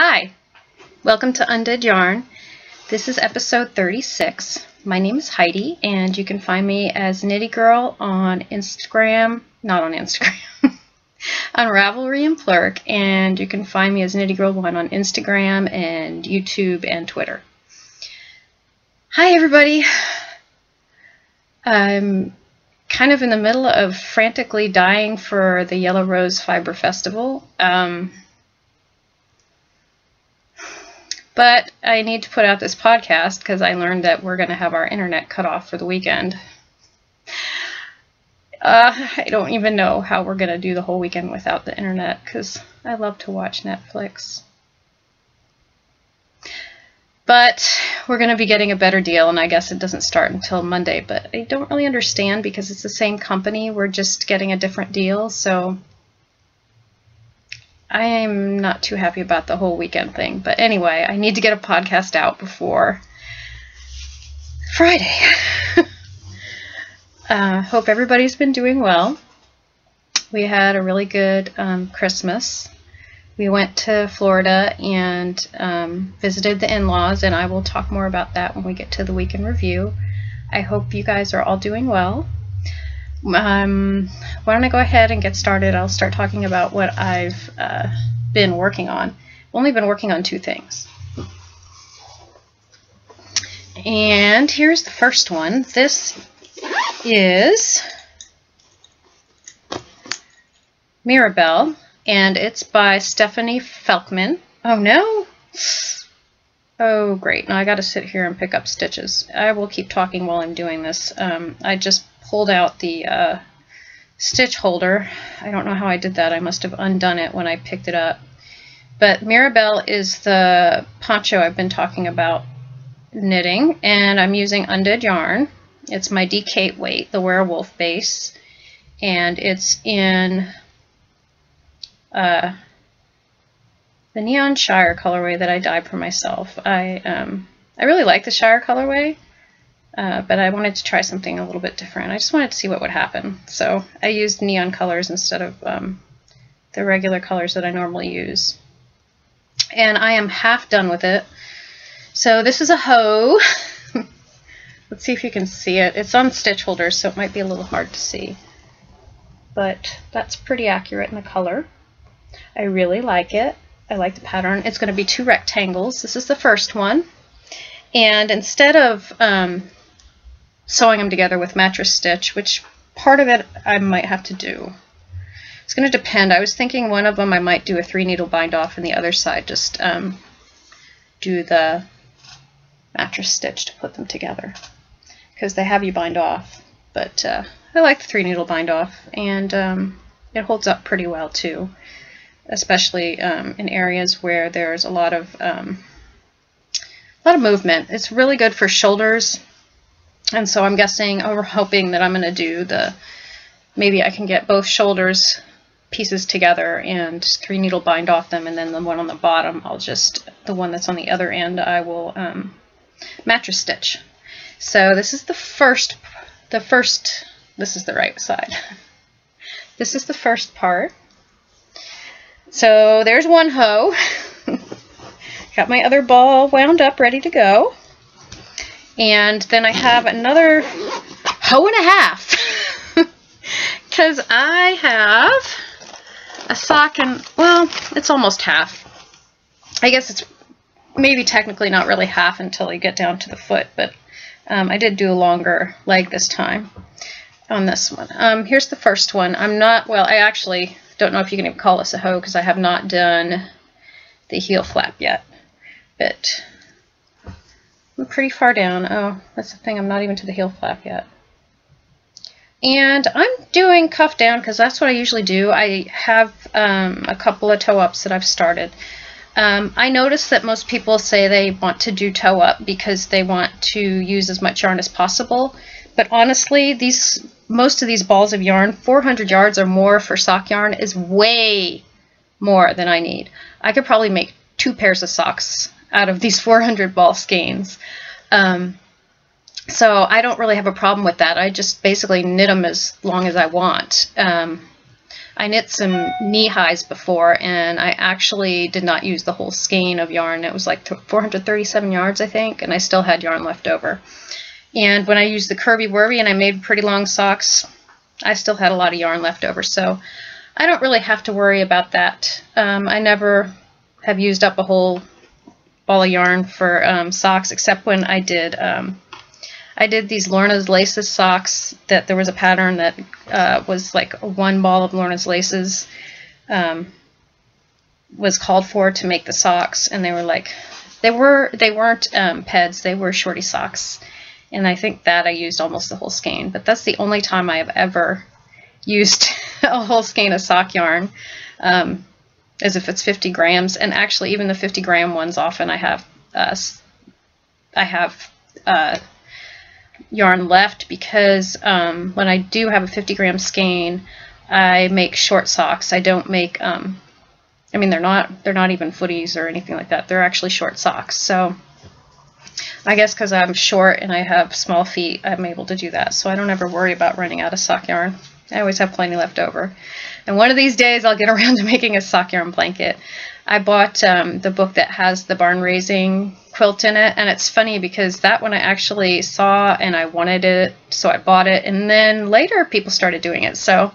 Hi, welcome to Undid Yarn. This is episode 36. My name is Heidi, and you can find me as Knitty Girl on Instagram, not on Instagram, on Ravelry and Plurk, and you can find me as Knitty Girl 1 on Instagram and YouTube and Twitter. Hi everybody. I'm kind of in the middle of frantically dying for the Yellow Rose Fiber Festival. But I need to put out this podcast because I learned that we're going to have our internet cut off for the weekend. I don't even know how we're going to do the whole weekend without the internet because I love to watch Netflix. But we're going to be getting a better deal, and I guess it doesn't start until Monday. But I don't really understand because it's the same company. We're just getting a different deal, so I am not too happy about the whole weekend thing. But anyway, I need to get a podcast out before Friday. Hope everybody's been doing well. We had a really good Christmas. We went to Florida and visited the in-laws, and I will talk more about that when we get to the weekend review. I hope you guys are all doing well. Why don't I go ahead and get started? I'll start talking about what I've been working on. I've only been working on two things. And here's the first one. This is Mirabelle, and it's by Stephanie Felkman. Oh no! Oh great, now I gotta sit here and pick up stitches. I will keep talking while I'm doing this. I just pulled out the stitch holder. I don't know how I did that. I must have undone it when I picked it up. But Mirabelle is the poncho I've been talking about knitting, and I'm using Undid yarn. It's my D. weight, the werewolf base, and it's in the Neon Shire colorway that I dyed for myself. I really like the Shire colorway. But I wanted to try something a little bit different. I just wanted to see what would happen. So I used neon colors instead of the regular colors that I normally use. And I am half done with it. So this is a hoe. Let's see if you can see it. It's on stitch holders, so it might be a little hard to see. But that's pretty accurate in the color. I really like it. I like the pattern. It's going to be 2 rectangles. This is the first one. And instead of sewing them together with mattress stitch, which part of it I might have to do. It's going to depend. I was thinking one of them I might do a 3-needle bind off, and the other side just do the mattress stitch to put them together, because they have you bind off. But I like the 3-needle bind off, and it holds up pretty well too, especially in areas where there's a lot of movement. It's really good for shoulders. And so I'm guessing, or hoping that I'm going to do maybe I can get both shoulders pieces together and 3-needle bind off them, and then the one on the bottom, the one that's on the other end, I will mattress stitch. So this is this is the right side. This is the first part. So there's one hoe. Got my other ball wound up, ready to go. And then I have another hoe and a half, because I have a sock, and well, it's almost half. I guess it's maybe technically not really half until you get down to the foot, but I did do a longer leg this time on this one. Here's the first one. I actually don't know if you can even call this a hoe because I have not done the heel flap yet, but I'm pretty far down. Oh, that's the thing. I'm not even to the heel flap yet. And I'm doing cuff down because that's what I usually do. I have a couple of toe ups that I've started. I noticed that most people say they want to do toe up because they want to use as much yarn as possible. But honestly, most of these balls of yarn, 400 yards or more for sock yarn, is way more than I need. I could probably make 2 pairs of socks out of these 400 ball skeins. So I don't really have a problem with that. I just basically knit them as long as I want. I knit some knee highs before, and I actually did not use the whole skein of yarn. It was like 437 yards, I think, and I still had yarn left over. And when I used the Curvy Wurvy and I made pretty long socks, I still had a lot of yarn left over, so I don't really have to worry about that. I never have used up a whole ball of yarn for socks, except when I did these Lorna's Laces socks. That there was a pattern that was like one ball of Lorna's Laces was called for to make the socks, and they were like, they weren't peds, they were shorty socks. And I think that I used almost the whole skein, but that's the only time I have ever used a whole skein of sock yarn, as if it's 50 grams. And actually, even the 50 gram ones, often I have yarn left, because when I do have a 50 gram skein, I make short socks. I don't make, I mean, they're not even footies or anything like that. They're actually short socks. So I guess because I'm short and I have small feet, I'm able to do that. So I don't ever worry about running out of sock yarn. I always have plenty left over. And one of these days I'll get around to making a sock yarn blanket. I bought the book that has the barn raising quilt in it, and it's funny because that one I actually saw and I wanted it, so I bought it, and then later people started doing it. So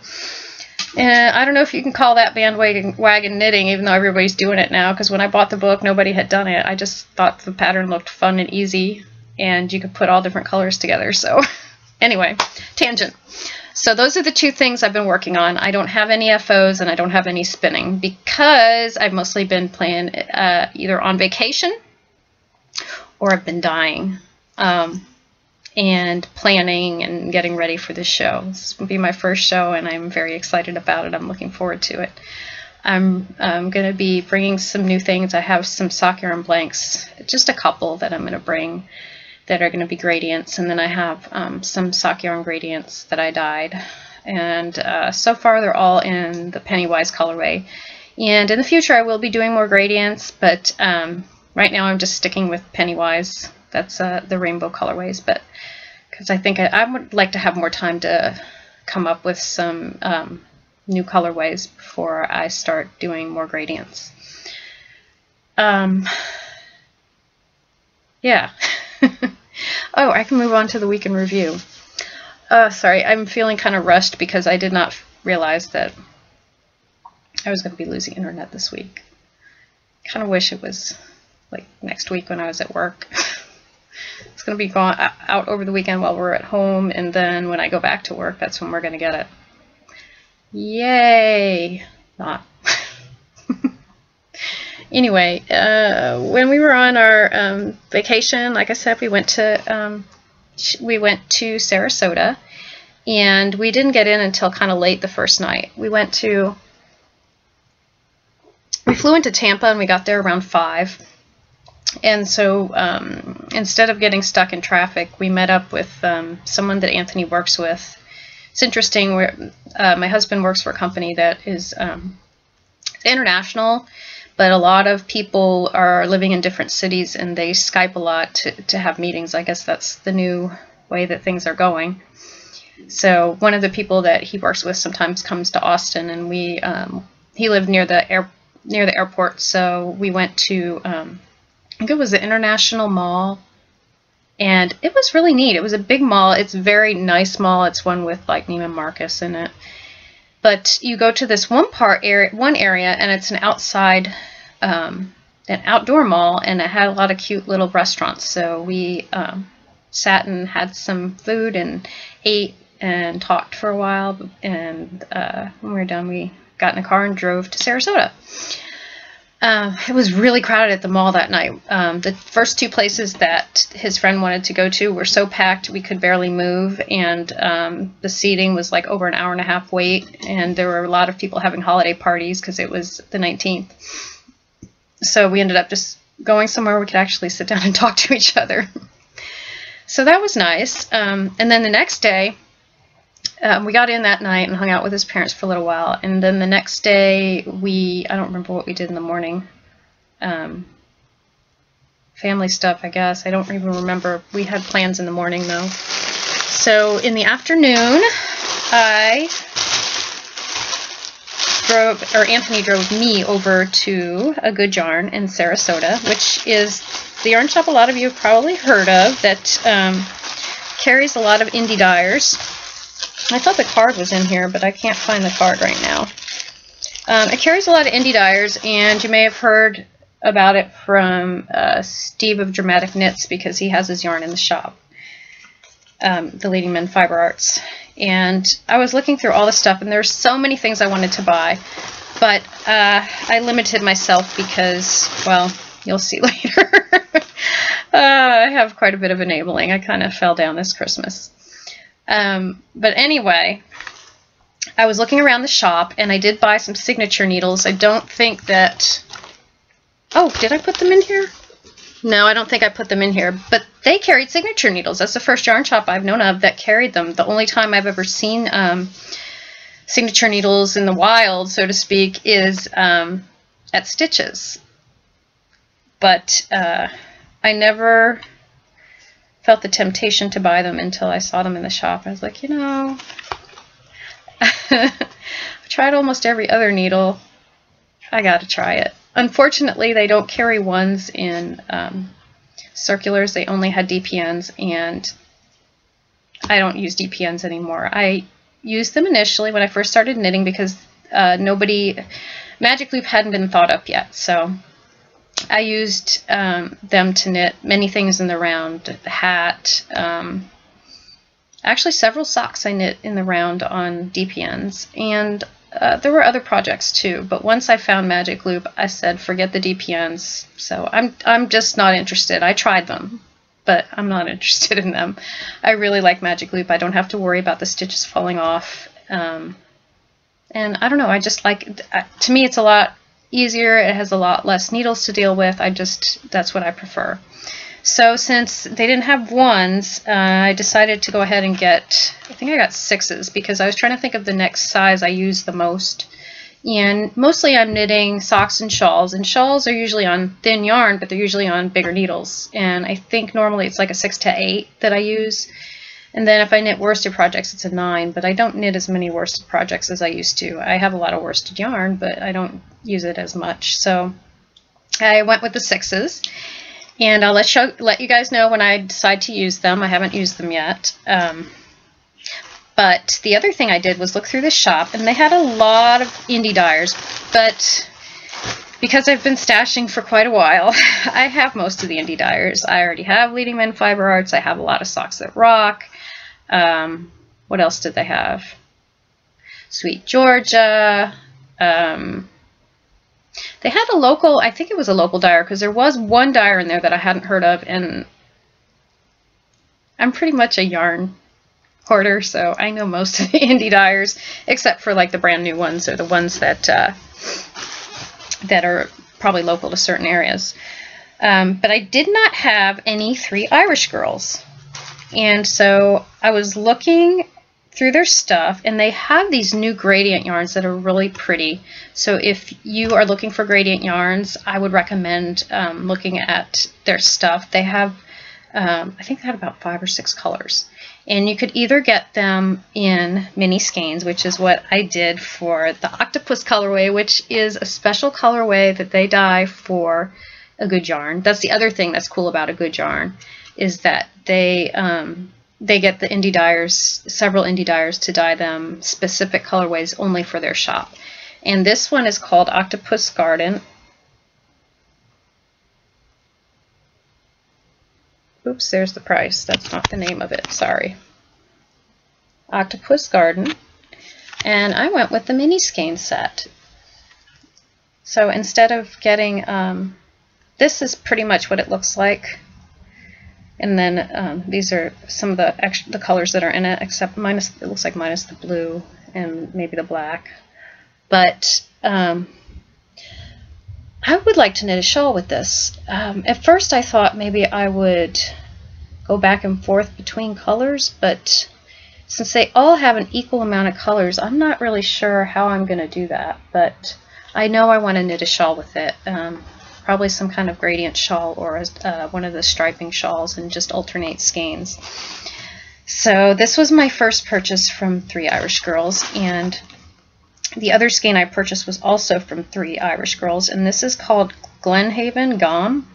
I don't know if you can call that bandwagon knitting, even though everybody's doing it now, because when I bought the book, nobody had done it. I just thought the pattern looked fun and easy, and you could put all different colors together. So anyway, tangent. So those are the two things I've been working on. I don't have any FOs and I don't have any spinning, because I've mostly been playing either on vacation or I've been dying. And planning and getting ready for this show. This will be my first show, and I'm very excited about it. I'm looking forward to it. I'm going to be bringing some new things. I have some sock yarn blanks, just a couple that I'm going to bring that are going to be gradients, and then I have some sock yarn gradients that I dyed. And so far they're all in the Pennywise colorway. And in the future I will be doing more gradients, but right now I'm just sticking with Pennywise. That's the rainbow colorways, but because I think I would like to have more time to come up with some new colorways before I start doing more gradients. Yeah. Oh, I can move on to the week in review. Sorry, I'm feeling kind of rushed because I did not realize that I was going to be losing internet this week. Kind of wish it was like next week when I was at work. It's going to be gone out over the weekend while we're at home, and then when I go back to work, that's when we're going to get it. Yay! Not. Anyway, when we were on our vacation, like I said, we went to Sarasota, and we didn't get in until kind of late the first night. We flew into Tampa, and we got there around 5. And so instead of getting stuck in traffic, we met up with someone that Anthony works with. It's interesting. My husband works for a company that is international, but a lot of people are living in different cities, and they Skype a lot to have meetings. I guess that's the new way that things are going. So one of the people that he works with sometimes comes to Austin, and he lived near the airport, so we went to I think it was the International Mall, and it was really neat. It was a big mall. It's a very nice mall. It's one with like Neiman Marcus in it. But you go to this one area, and it's an outdoor mall, and it had a lot of cute little restaurants. So we sat and had some food and ate and talked for a while. And when we were done, we got in a car and drove to Sarasota. It was really crowded at the mall that night. The first 2 places that his friend wanted to go to were so packed we could barely move, and the seating was like over an hour-and-a-half wait, and there were a lot of people having holiday parties because it was the 19th. So we ended up just going somewhere we could actually sit down and talk to each other. So that was nice. And then the next day, we got in that night and hung out with his parents for a little while, and then the next day I don't remember what we did in the morning. Family stuff, I guess. I don't even remember. We had plans in the morning though. So in the afternoon, I Anthony drove me over to A Good Yarn in Sarasota, which is the yarn shop a lot of you have probably heard of that carries a lot of indie dyers. I thought the card was in here, but I can't find the card right now. It carries a lot of indie dyers, and you may have heard about it from Steve of Dramatic Knits because he has his yarn in the shop, the Leading Men Fiber Arts. And I was looking through all the stuff, and there's so many things I wanted to buy, but I limited myself because, well, you'll see later. I have quite a bit of enabling. I kind of fell down this Christmas. But anyway, I was looking around the shop, and I did buy some signature needles. I don't think that... Oh, did I put them in here? No, I don't think I put them in here, but they carried signature needles. That's the first yarn shop I've known of that carried them. The only time I've ever seen signature needles in the wild, so to speak, is at Stitches. But I never felt the temptation to buy them until I saw them in the shop. I was like, you know, I tried almost every other needle. I gotta try it. Unfortunately, they don't carry ones in circulars. They only had DPNs, and I don't use DPNs anymore. I used them initially when I first started knitting because Magic Loop hadn't been thought up yet, so I used them to knit many things in the round. The hat, actually several socks I knit in the round on DPNs, and there were other projects too, but once I found Magic Loop, I said forget the DPNs. So I'm just not interested. I tried them, but I'm not interested in them. I really like Magic Loop. I don't have to worry about the stitches falling off, and I don't know. I just like, to me, it's a lot easier. It has a lot less needles to deal with. That's what I prefer. So since they didn't have ones, I decided to go ahead and get, I think I got 6s because I was trying to think of the next size I use the most. And mostly I'm knitting socks and shawls are usually on thin yarn, but they're usually on bigger needles. And I think normally it's like a 6 to 8 that I use. And then if I knit worsted projects, it's a 9, but I don't knit as many worsted projects as I used to. I have a lot of worsted yarn, but I don't use it as much. So I went with the 6s. And I'll let you guys know when I decide to use them. I haven't used them yet. But the other thing I did was look through the shop, and they had a lot of indie dyers. But because I've been stashing for quite a while, I have most of the indie dyers. I already have Leading Men Fiber Arts. I have a lot of Socks That Rock. What else did they have? Sweet Georgia. They had a local, I think it was a local dyer, because there was one dyer in there that I hadn't heard of, and I'm pretty much a yarn hoarder, so I know most of the indie dyers, except for like the brand new ones, or the ones that are probably local to certain areas. But I did not have any 3 Irish Girls, and so I was looking through their stuff, and they have these new gradient yarns that are really pretty. So if you are looking for gradient yarns, I would recommend looking at their stuff. They have, I think they had about 5 or 6 colors. And you could either get them in mini skeins, which is what I did for the Octopus colorway, which is a special colorway that they dye for A Good Yarn. That's the other thing that's cool about A Good Yarn, is that they get the indie dyers, several indie dyers, to dye them specific colorways only for their shop. And this one is called Octopus Garden. Oops, there's the price. That's not the name of it, sorry. Octopus Garden. And I went with the mini skein set. So instead of getting, this is pretty much what it looks like. And then these are some of the colors that are in it, except minus, it looks like minus the blue and maybe the black. But I would like to knit a shawl with this. At first I thought maybe I would go back and forth between colors, but since they all have an equal amount of colors, I'm not really sure how I'm going to do that. But I know I want to knit a shawl with it. Probably some kind of gradient shawl, or one of the striping shawls, and just alternate skeins. So this was my first purchase from 3 Irish Girls, and The other skein I purchased was also from Three Irish Girls, and this is called Glenhaven Gom.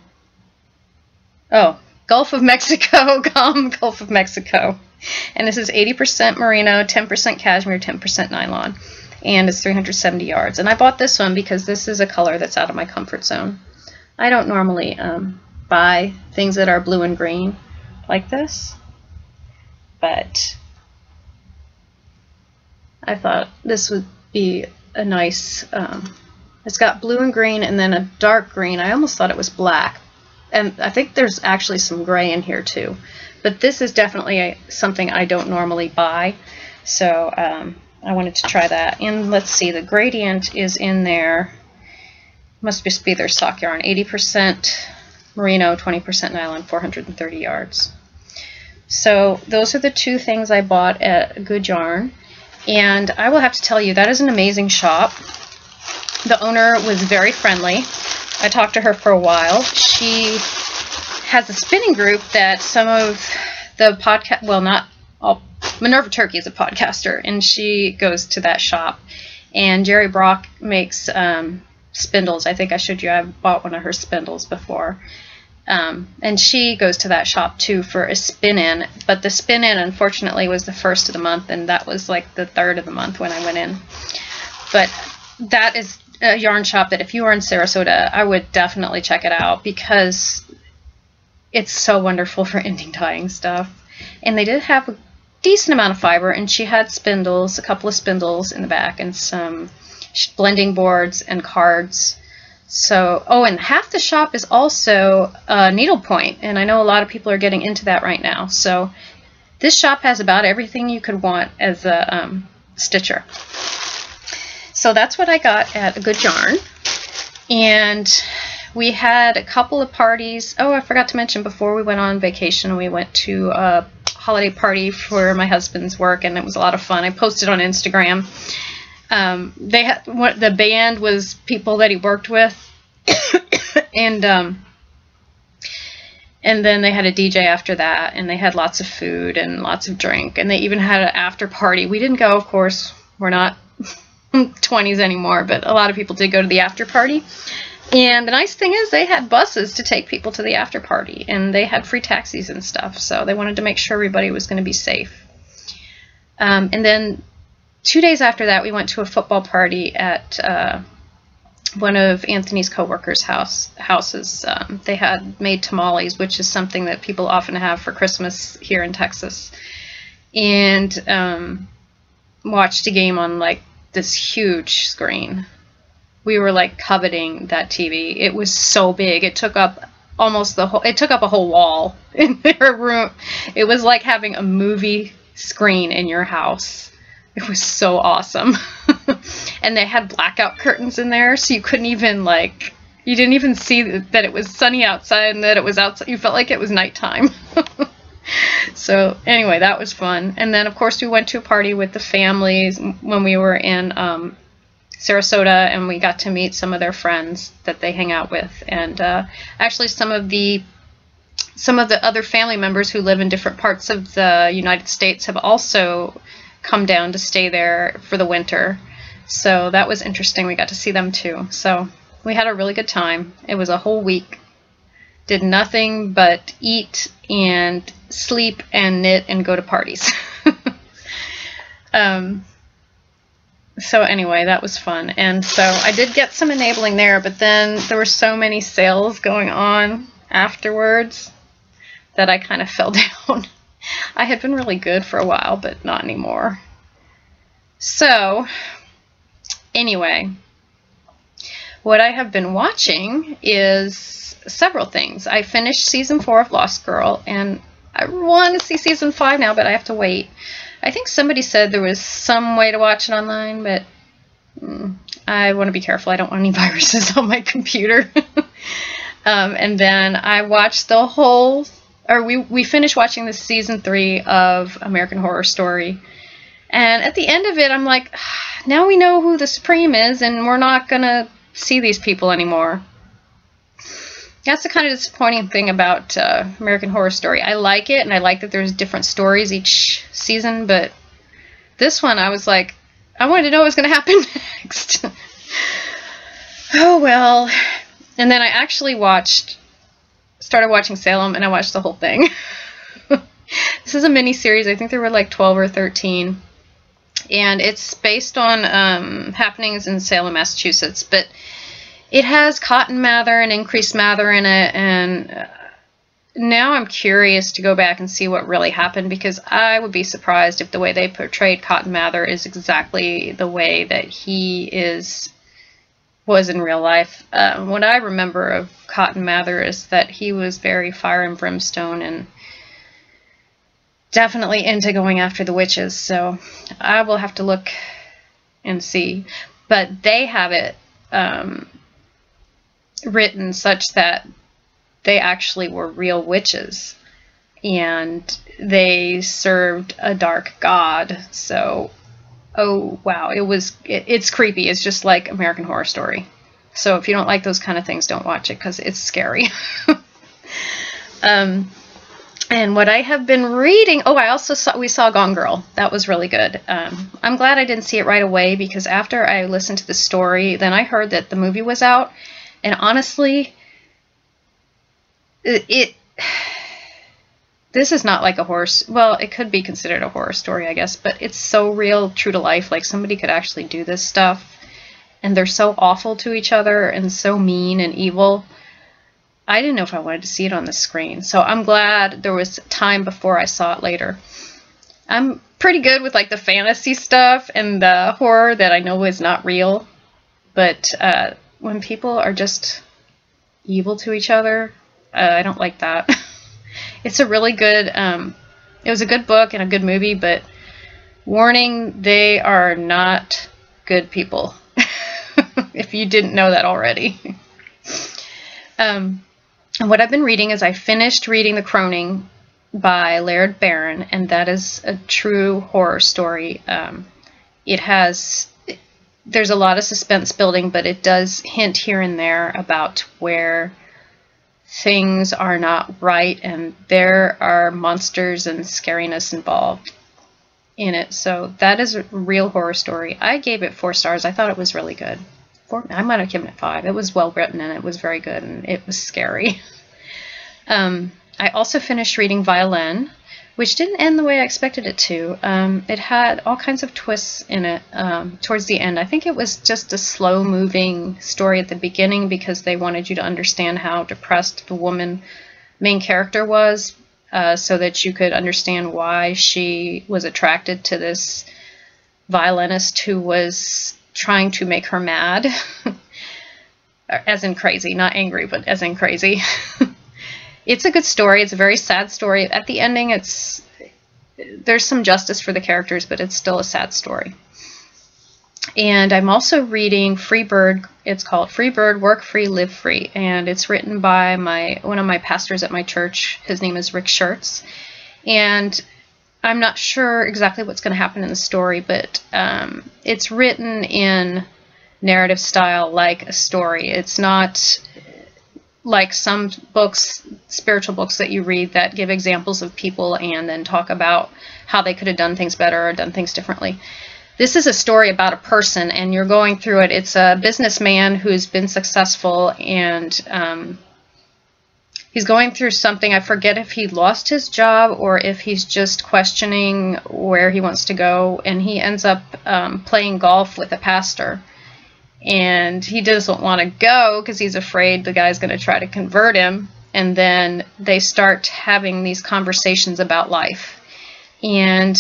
Oh, Gulf of Mexico, Gom, Gulf of Mexico. And this is 80% merino, 10% cashmere, 10% nylon. And it's 370 yards. And I bought this one because this is a color that's out of my comfort zone. I don't normally buy things that are blue and green like this, but I thought this would be a nice, it's got blue and green and then a dark green. I almost thought it was black, and I think there's actually some gray in here too, but this is definitely something I don't normally buy, so I wanted to try that. And let's see, the gradient is in there, must just be their sock yarn, 80% merino, 20% nylon, 430 yards. So those are the two things I bought at Good Yarn. And I will have to tell you, that is an amazing shop. The owner was very friendly. I talked to her for a while. She has a spinning group that some of the podcast, well, not all, Minerva Turkey is a podcaster, and she goes to that shop. And Jerry Brock makes spindles. I think I showed you, I've bought one of her spindles before. And she goes to that shop too for a spin-in, but the spin-in unfortunately was the first of the month, and that was like the third of the month when I went in. But that is a yarn shop that if you are in Sarasota, I would definitely check it out because it's so wonderful for ending dyeing stuff. And they did have a decent amount of fiber, and she had spindles, a couple of spindles in the back, and some blending boards and cards. So, oh, and half the shop is also needlepoint, and I know a lot of people are getting into that right now. So this shop has about everything you could want as a stitcher. So that's what I got at a Good Yarn. And we had a couple of parties. Oh, I forgot to mention, before we went on vacation, we went to a holiday party for my husband's work, and it was a lot of fun. I posted on Instagram. They had, the band was people that he worked with, and then they had a DJ after that, and they had lots of food and lots of drink, and they even had an after party. We didn't go, of course. We're not 20s anymore, but a lot of people did go to the after party. And the nice thing is they had buses to take people to the after party, and they had free taxis and stuff, so they wanted to make sure everybody was going to be safe. And then 2 days after that, we went to a football party at one of Anthony's co-workers' houses. They had made tamales, which is something that people often have for Christmas here in Texas, and watched a game on like this huge screen. We were like coveting that TV. It was so big. It took up almost the whole. It took up a whole wall in their room. It was like having a movie screen in your house. It was so awesome. And they had blackout curtains in there, so you couldn't even, like, you didn't even see that it was sunny outside and that it was outside. You felt like it was nighttime. So anyway, that was fun. And then, of course, we went to a party with the families when we were in Sarasota, and we got to meet some of their friends that they hang out with. And actually some of the other family members who live in different parts of the United States have also come down to stay there for the winter. So that was interesting. We got to see them too. So we had a really good time. It was a whole week. Did nothing but eat and sleep and knit and go to parties. So anyway, that was fun. And so I did get some enabling there, but then there were so many sales going on afterwards that I kind of fell down. I had been really good for a while, but not anymore. So anyway, what I have been watching is several things. I finished season 4 of Lost Girl, and I want to see season 5 now, but I have to wait. I think somebody said there was some way to watch it online, but I want to be careful. I don't want any viruses on my computer. And then I watched the whole, or we finished watching the season 3 of American Horror Story. And at the end of it, I'm like, now we know who the Supreme is, and we're not going to see these people anymore. That's the kind of disappointing thing about American Horror Story. I like it, and I like that there's different stories each season, but this one I was like, I wanted to know what was going to happen next. Oh, well. And then I actually started watching Salem, and I watched the whole thing. This is a mini-series. I think there were like 12 or 13. And it's based on happenings in Salem, Massachusetts. But it has Cotton Mather and Increase Mather in it, and now I'm curious to go back and see what really happened, because I would be surprised if the way they portrayed Cotton Mather is exactly the way that he was in real life. What I remember of Cotton Mather is that he was very fire and brimstone and definitely into going after the witches, so I will have to look and see. But they have it written such that they actually were real witches, and they served a dark god. So, oh wow, it's creepy. It's just like American Horror Story. So if you don't like those kind of things, don't watch it, because it's scary. And what I have been reading, we saw Gone Girl. That was really good. I'm glad I didn't see it right away, because after I listened to the story, then I heard that the movie was out, and honestly, this is not like a horror, well, it could be considered a horror story, I guess, but it's so real, true to life. Like, somebody could actually do this stuff, and they're so awful to each other and so mean and evil. I didn't know if I wanted to see it on the screen, so I'm glad there was time before I saw it later. I'm pretty good with like the fantasy stuff and the horror that I know is not real, but when people are just evil to each other, I don't like that. It's a really good, it was a good book and a good movie, but warning, they are not good people. If you didn't know that already. And what I've been reading is I finished reading The Croning by Laird Barron, and that is a true horror story. There's a lot of suspense building, but it does hint here and there about where things are not right, and there are monsters and scariness involved in it. So that is a real horror story. I gave it 4 stars. I thought it was really good. I might have given it 5. It was well written, and it was very good, and it was scary. I also finished reading Violin, which didn't end the way I expected it to. It had all kinds of twists in it towards the end. I think it was just a slow-moving story at the beginning, because they wanted you to understand how depressed the main character was, so that you could understand why she was attracted to this violinist who was trying to make her mad. As in crazy, not angry, but as in crazy. It's a good story. It's a very sad story. At the ending, there's some justice for the characters, but it's still a sad story. And I'm also reading Free Bird. It's called Free Bird, Work Free, Live Free. And it's written by one of my pastors at my church. His name is Rick Schertz. And I'm not sure exactly what's going to happen in the story, but it's written in narrative style like a story. It's not like some books, spiritual books that you read that give examples of people and then talk about how they could have done things better or done things differently. This is a story about a person, and you're going through it. It's a businessman who's been successful, and he's going through something. I forget if he lost his job or if he's just questioning where he wants to go, and he ends up playing golf with a pastor. And he doesn't want to go because he's afraid the guy's going to try to convert him. And then they start having these conversations about life. And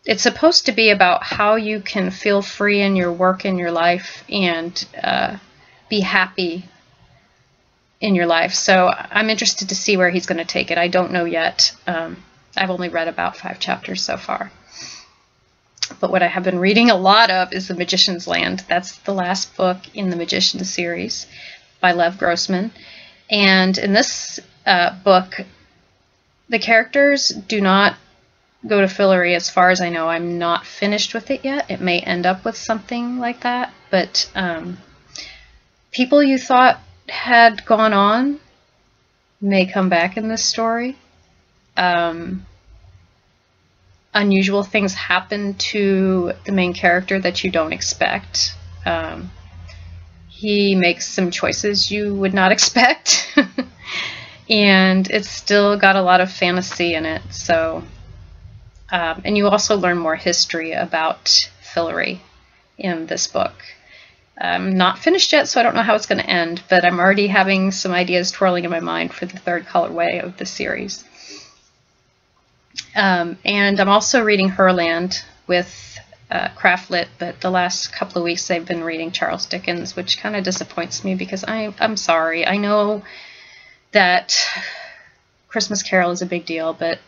it's supposed to be about how you can feel free in your work and your life, and be happy in your life. So I'm interested to see where he's going to take it. I don't know yet. I've only read about 5 chapters so far. But what I have been reading a lot of is The Magician's Land. That's the last book in the Magician series by Lev Grossman. And in this book, the characters do not go to Fillory as far as I know. I'm not finished with it yet. It may end up with something like that. But people you thought had gone on may come back in this story. unusual things happen to the main character that you don't expect. He makes some choices you would not expect. And it's still got a lot of fantasy in it. So, and you also learn more history about Fillory in this book. I'm not finished yet, so I don't know how it's going to end, but I'm already having some ideas twirling in my mind for the third colorway of the series. And I'm also reading Herland with Craftlit, but the last couple of weeks they've been reading Charles Dickens, which kind of disappoints me because I'm sorry. I know that Christmas Carol is a big deal, but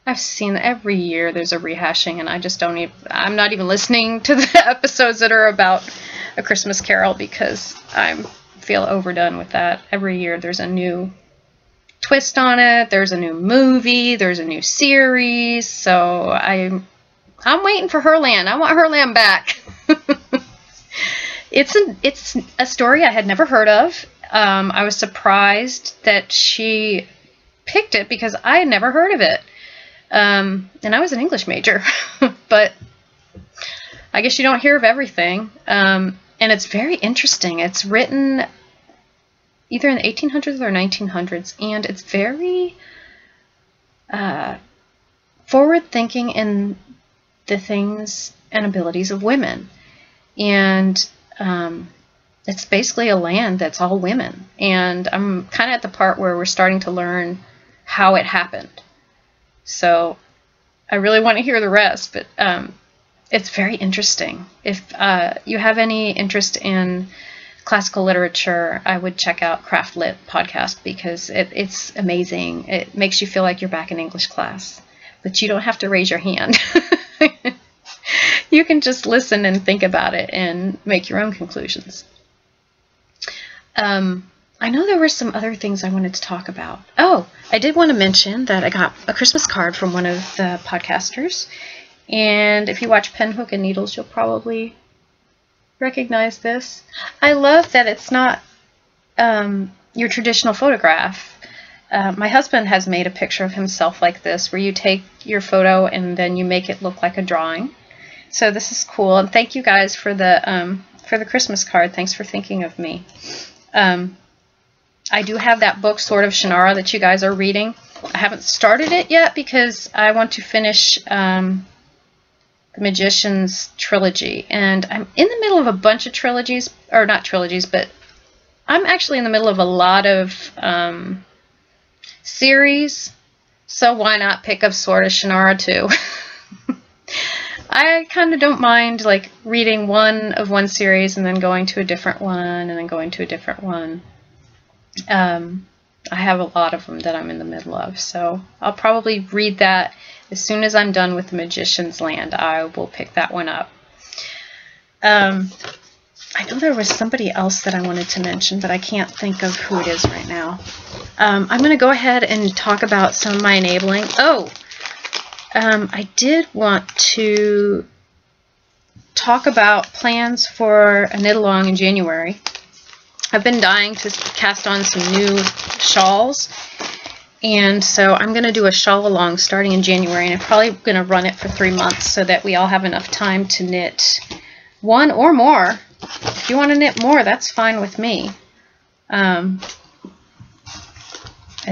I've seen every year there's a rehashing, and I just don't even, I'm not even listening to the episodes that are about A Christmas Carol because I feel overdone with that. Every year there's a new twist on it, there's a new movie, there's a new series, so I'm waiting for Herland. I want Herland back. It's a story I had never heard of. I was surprised that she picked it because I had never heard of it. And I was an English major, but I guess you don't hear of everything. And it's very interesting. It's written either in the 1800s or 1900s, and it's very forward-thinking in the things and abilities of women. And it's basically a land that's all women. And I'm kind of at the part where we're starting to learn how it happened. So I really want to hear the rest, but it's very interesting. If you have any interest in classical literature, I would check out Craftlit podcast because it's amazing. It makes you feel like you're back in English class, but you don't have to raise your hand. You can just listen and think about it and make your own conclusions. I know there were some other things I wanted to talk about. Oh, I did want to mention that I got a Christmas card from one of the podcasters. And if you watch Pen, Hook, and Needles, you'll probably recognize this. I love that it's not your traditional photograph. My husband has made a picture of himself like this, where you take your photo and then you make it look like a drawing. So this is cool. And thank you guys for the Christmas card. Thanks for thinking of me. I do have that book, Sword of Shannara, that you guys are reading. I haven't started it yet because I want to finish the Magician's trilogy. And I'm in the middle of a bunch of trilogies, or not trilogies, but I'm actually in the middle of a lot of series. So why not pick up Sword of Shannara too? I kind of don't mind like reading one series and then going to a different one and then going to a different one. I have a lot of them that I'm in the middle of, so I'll probably read that as soon as I'm done with The Magician's Land. I will pick that one up. I know there was somebody else that I wanted to mention, but I can't think of who it is right now. I'm going to go ahead and talk about some of my enabling. Oh! I did want to talk about plans for a knit-along in January. I've been dying to cast on some new shawls, and so I'm going to do a shawl-along starting in January, and I'm probably going to run it for 3 months so that we all have enough time to knit one or more. If you want to knit more, that's fine with me. As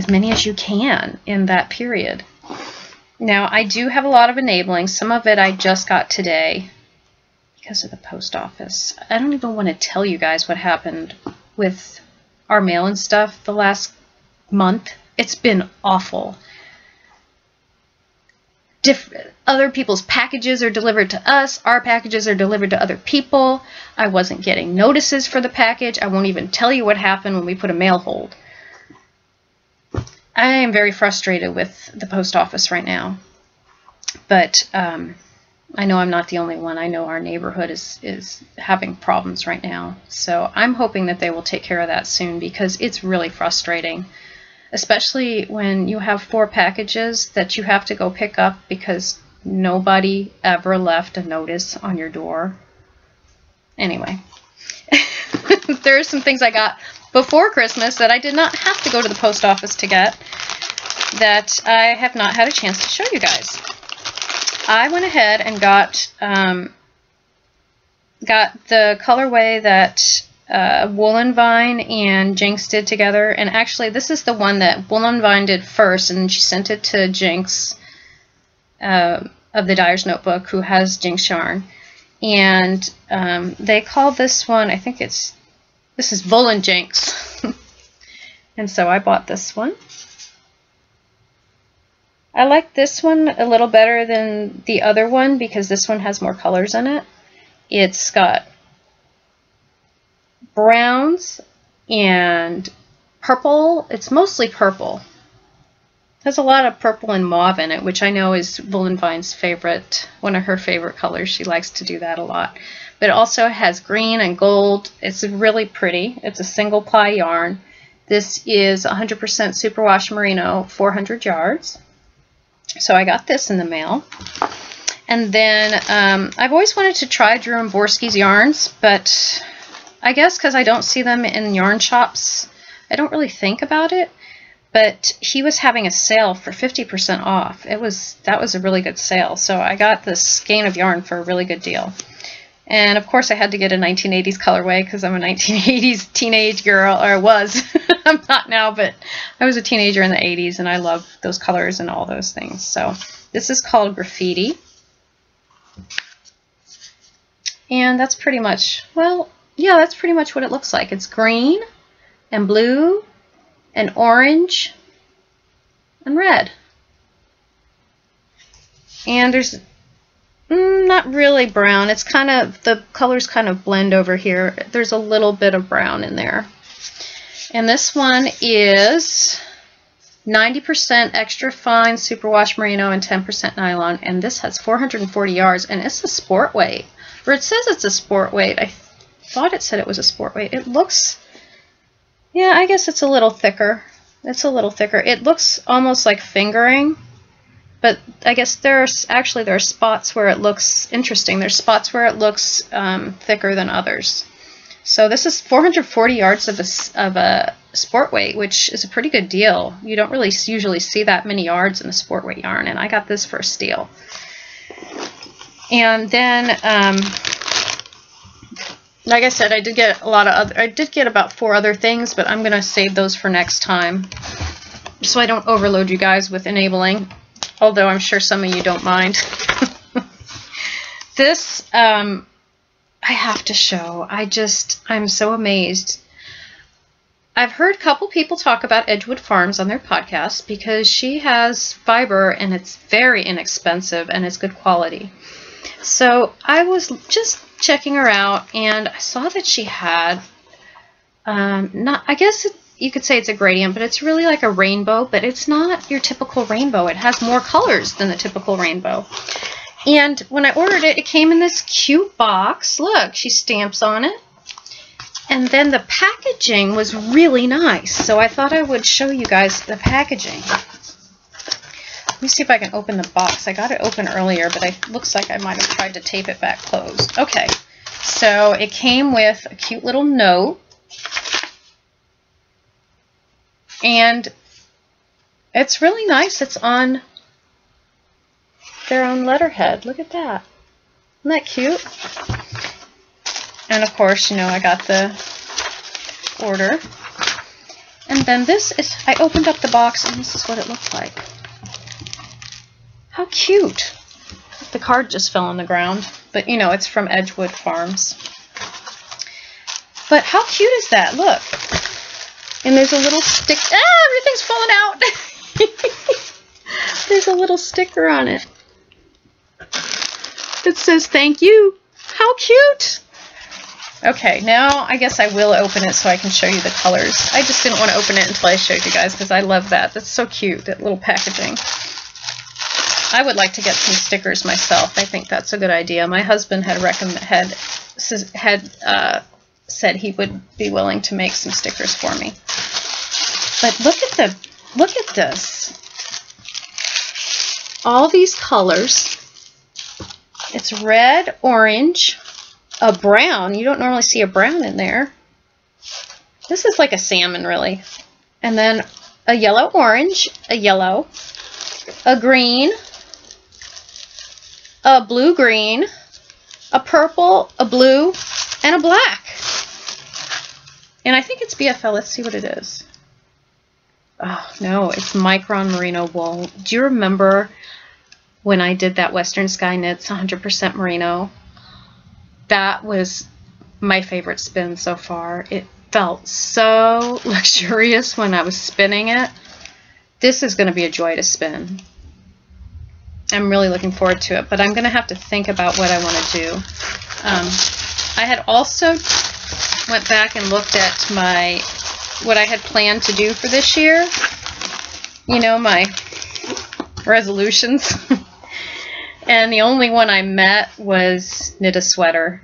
many as you can in that period. Now, I do have a lot of enabling. Some of it I just got today because of the post office. I don't even want to tell you guys what happened with our mail and stuff the last month. It's been awful. Other people's packages are delivered to us. Our packages are delivered to other people. I wasn't getting notices for the package. I won't even tell you what happened when we put a mail hold. I am very frustrated with the post office right now, but I know I'm not the only one. I know our neighborhood is having problems right now, so I'm hoping that they will take care of that soon because it's really frustrating, especially when you have 4 packages that you have to go pick up because nobody ever left a notice on your door. Anyway, there are some things I got before Christmas that I did not have to go to the post office to get that I have not had a chance to show you guys. I went ahead and got the colorway that Woolen Vine and Jinx did together. And actually, this is the one that Woolen Vine did first, and she sent it to Jinx of the Dyer's Notebook, who has Jinx yarn. And they call this one, I think this is Woolen Jinx. And so I bought this one. I like this one a little better than the other one because this one has more colors in it. It's got browns and purple. It's mostly purple. There's a lot of purple and mauve in it, which I know is Woolen Vine's favorite, one of her favorite colors. She likes to do that a lot. But it also has green and gold. It's really pretty. It's a single ply yarn. This is 100% superwash merino, 400 yards. So I got this in the mail. And then I've always wanted to try Drew and Borsky's yarns, but I guess because I don't see them in yarn shops, I don't really think about it. But he was having a sale for 50% off. That was a really good sale. So I got this skein of yarn for a really good deal. And of course I had to get a 1980s colorway because I'm a 1980s teenage girl, or was. I'm not now, but I was a teenager in the 80s and I love those colors and all those things. So this is called Graffiti. And that's pretty much, well, yeah, that's pretty much what it looks like. It's green and blue and orange and red. And there's not really brown. It's kind of, the colors kind of blend over here. There's a little bit of brown in there. And this one is 90% extra fine superwash merino and 10% nylon. And this has 440 yards and it's a sport weight. Or it says it's a sport weight. I thought it said it was a sport weight. It looks, yeah, I guess it's a little thicker. It's a little thicker. It looks almost like fingering. But I guess there are spots where it looks interesting. There's spots where it looks thicker than others. So this is 440 yards of a sport weight, which is a pretty good deal. You don't really usually see that many yards in a sport weight yarn, and I got this for a steal. And then, like I said, I did get about 4 other things, but I'm gonna save those for next time, so I don't overload you guys with enabling. Although I'm sure some of you don't mind. This, I have to show. I'm so amazed. I've heard a couple people talk about Edgewood Farms on their podcast because she has fiber and it's very inexpensive and it's good quality. So I was just checking her out and I saw that she had, I guess you could say it's a gradient, but it's really like a rainbow, but it's not your typical rainbow. It has more colors than the typical rainbow. And when I ordered it, it came in this cute box. Look, she stamps on it. And then the packaging was really nice. So I thought I would show you guys the packaging. Let me see if I can open the box. I got it open earlier, but it looks like I might have tried to tape it back closed. Okay, so it came with a cute little note. And it's really nice. It's on their own letterhead. Look at that. Isn't that cute? And of course, you know, I got the order. And then this is, I opened up the box and this is what it looked like. How cute. The card just fell on the ground. But you know, it's from Edgewood Farms. But how cute is that? Look. And there's a little stick. Ah, everything's falling out. There's a little sticker on it that says thank you. How cute. Okay, now I guess I will open it so I can show you the colors. I just didn't want to open it until I showed you guys because I love that. That's so cute, that little packaging. I would like to get some stickers myself. I think that's a good idea. My husband had said he would be willing to make some stickers for me. But look at this. All these colors. It's red, orange, a brown. You don't normally see a brown in there. This is like a salmon, really. And then a yellow orange, a yellow, a green, a blue-green, a purple, a blue, and a black. And I think it's BFL. Let's see what it is. Oh, no, it's Micron Merino wool. Do you remember when I did that Western Sky Knits 100% merino? That was my favorite spin so far. It felt so luxurious when I was spinning it. This is going to be a joy to spin. I'm really looking forward to it, but I'm going to have to think about what I want to do. I had also went back and looked at what I had planned to do for this year. You know, my resolutions. And the only one I met was knit a sweater.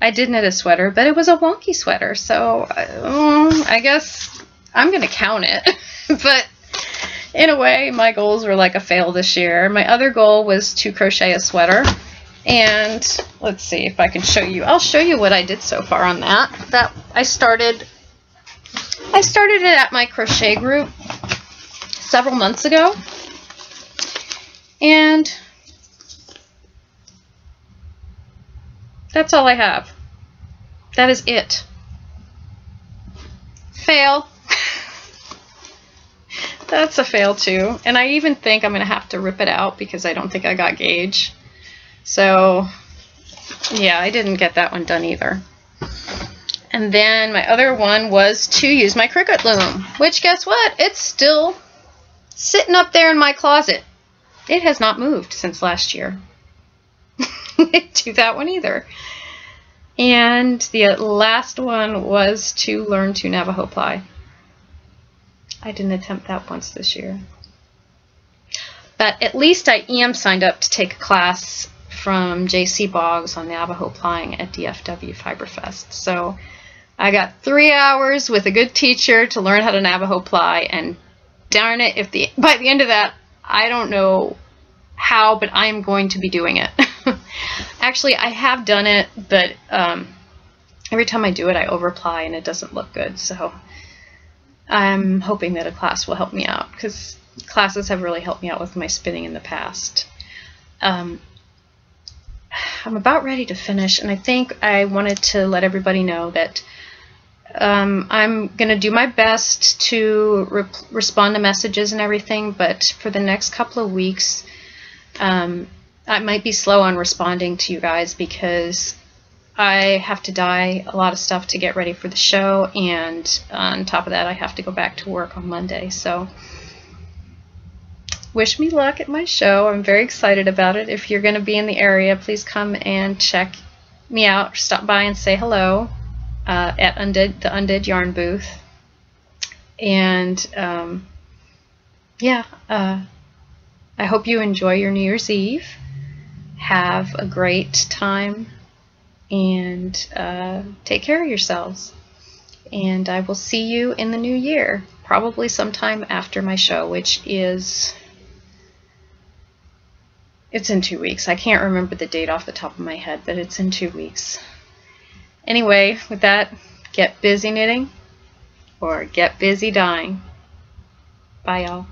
I did knit a sweater, but it was a wonky sweater, so I guess I'm going to count it. But in a way, my goals were like a fail this year. My other goal was to crochet a sweater. And let's see if I can show you. I'll show you what I did so far on that. I started it at my crochet group several months ago. And that's all I have. That is it. Fail. That's a fail too. And I even think I'm going to have to rip it out because I don't think I got gauge. So yeah, I didn't get that one done either. And then my other one was to use my Cricut loom, which guess what? It's still sitting up there in my closet. It has not moved since last year. Didn't do that one either. And the last one was to learn to Navajo ply. I didn't attempt that once this year. But at least I am signed up to take a class from JC Boggs on Navajo plying at DFW Fiberfest. So I got 3 hours with a good teacher to learn how to Navajo ply, and darn it, if by the end of that, I don't know how, but I am going to be doing it. Actually, I have done it, but every time I do it, I overply and it doesn't look good. So I'm hoping that a class will help me out, because classes have really helped me out with my spinning in the past. I'm about ready to finish, and I think I wanted to let everybody know that I'm going to do my best to respond to messages and everything, but for the next couple of weeks, I might be slow on responding to you guys because I have to dye a lot of stuff to get ready for the show, and on top of that, I have to go back to work on Monday. So wish me luck at my show. I'm very excited about it. If you're going to be in the area, please come and check me out. Stop by and say hello at the Undead Yarn booth. And yeah, I hope you enjoy your New Year's Eve. Have a great time, and take care of yourselves. And I will see you in the new year, probably sometime after my show, which is... it's in 2 weeks. I can't remember the date off the top of my head, but it's in 2 weeks. Anyway, with that, get busy knitting or get busy dyeing. Bye, y'all.